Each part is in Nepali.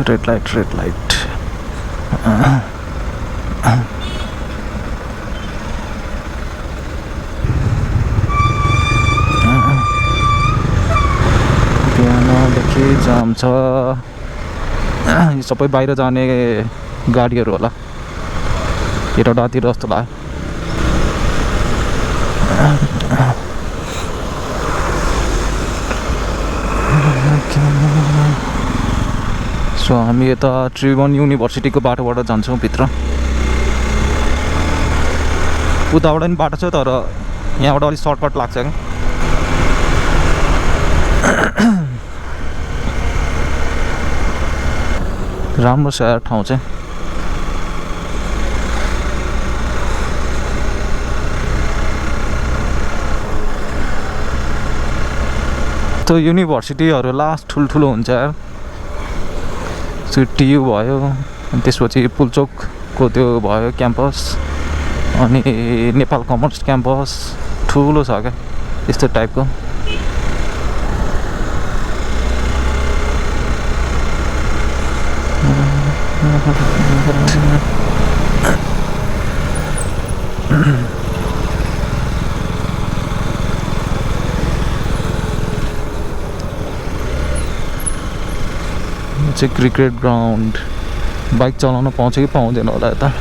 रेड लाइट बिहानदेखि जाम छ सबै बाहिर जाने गाडीहरू होला एटातिर जस्तो लाग्यो सो हामी यता त्रिभुवन युनिभर्सिटीको बाटोबाट जान्छौँ भित्र उताबाट पनि बाटो छ तर यहाँबाट अलिक सर्टकट लाग्छ क्या राम्रो छ यार ठाउँ चाहिँ त्यो युनिभर्सिटीहरू लास्ट ठुल्ठुलो हुन्छ यार टियु भयो अनि त्यसपछि पुल्चोकको त्यो भयो क्याम्पस अनि नेपाल कमर्स क्याम्पस ठुलो छ क्या यस्तो टाइपको चाहिँ क्रिकेट ग्राउन्ड बाइक चलाउन पाउँछ कि पाउँदैन होला यता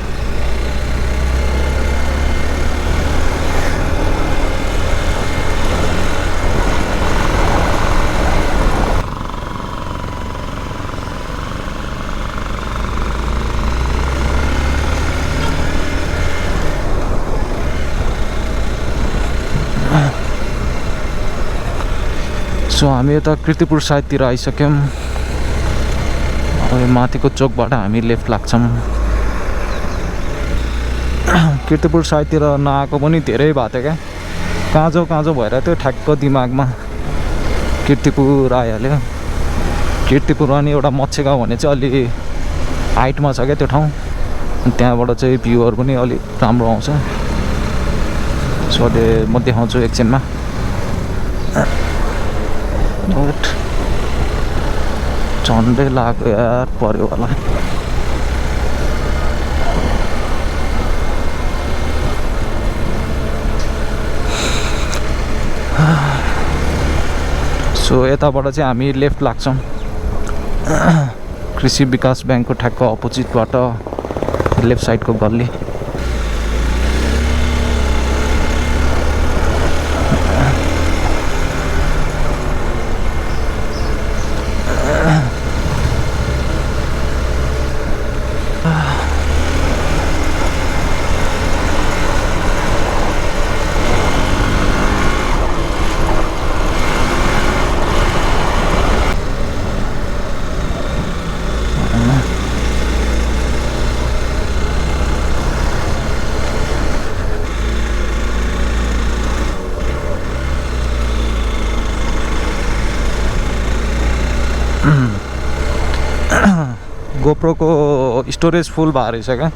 सो हामी यता कीर्तिपुर साइडतिर आइसक्यौँ अब माथिको चोकबाट हामी लेफ्ट लाग्छौँ कीर्तिपुर साइडतिर नआएको पनि धेरै भएको थियो क्या काँझो भएर त्यो ठ्याक्क दिमागमा कीर्तिपुर आइहाल्यो कीर्तिपुर अनि एउटा मच्छेगाउँ भन्ने चाहिँ अलि हाइटमा छ क्या त्यो ठाउँ त्यहाँबाट चाहिँ भ्यूहरू पनि अलिक राम्रो आउँछ सो म देखाउँछु एकछिनमा झन्डै लाग्यो यार पर्यो होला सो यताबाट चाहिँ हामी लेफ्ट लाग्छौँ कृषि विकास ब्याङ्कको ठ्याक्क अपोजिटबाट लेफ्ट साइडको गल्ली गोप्रोको स्टोरेज फुल भएर रहेछ क्या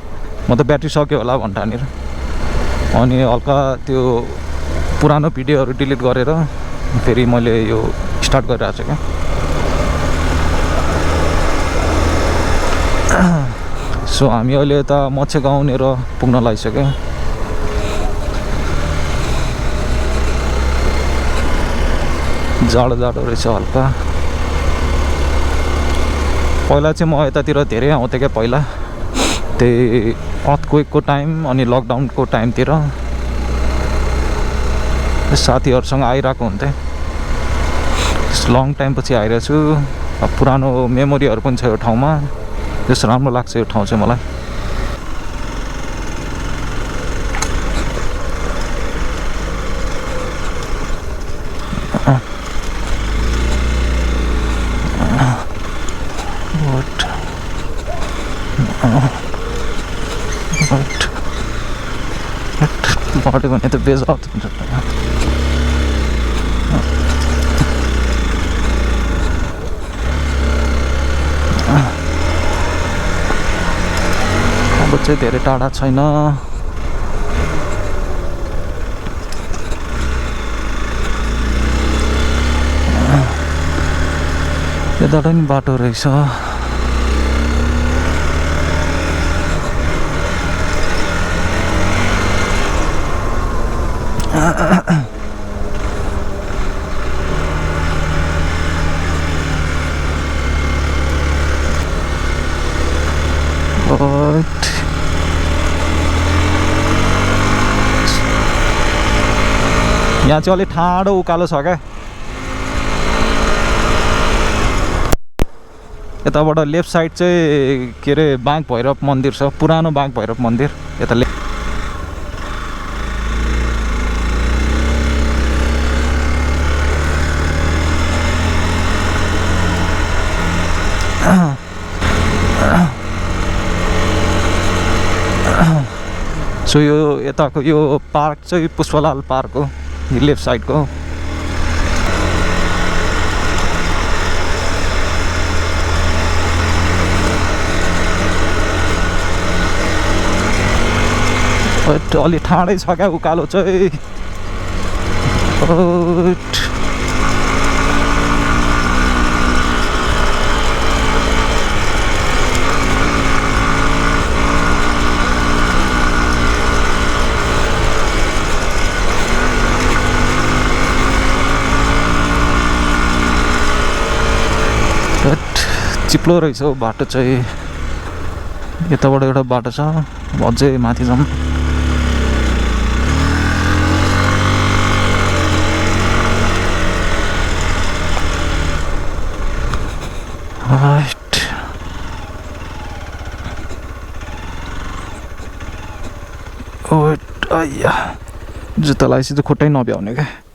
म त ब्याट्री सक्यो होला भन्ठानेर अनि हल्का त्यो पुरानो भिडियोहरू डिलिट गरेर फेरि मैले यो स्टार्ट गरिरहेको छु क्या सो हामी अहिले यता मच्छेगाउँनेर पुग्न लागिसक्यो जाडो रहेछ हल्का पहिला चाहिँ म यतातिर धेरै आउँथेँ क्या पहिला त्यही अर्थक्वेकको टाइम अनि लकडाउनको टाइमतिर साथीहरूसँग आइरहेको हुन्थेँ लङ टाइम पछि आइरहेको छु पुरानो मेमोरीहरू पनि छ यो ठाउँमा त्यस्तो राम्रो लाग्छ यो ठाउँ चाहिँ मलाई बाटो भने त बेजात हुन्छ अब चाहिँ धेरै टाढा छैन यताबाट पनि बाटो रहेछ यहाँ चाहिँ अलिक ठाडो उकालो छ क्या यताबाट लेफ्ट साइड चाहिँ के अरे बाघ भैरव मन्दिर छ पुरानो बाघ भैरव मन्दिर यता सो यो यताको यो पार्क चाहिँ पुष्पलाल पार्क हो लेफ्ट साइडको अलि ठाडै छ क्या उकालो चाहिँ चिप्लो रहेछ हौ बाटो चाहिँ यताबाट एउटा बाटो छ अझै माथि जाउँ जुत्ता लगाएपछि त खुट्टै नभ्याउने क्या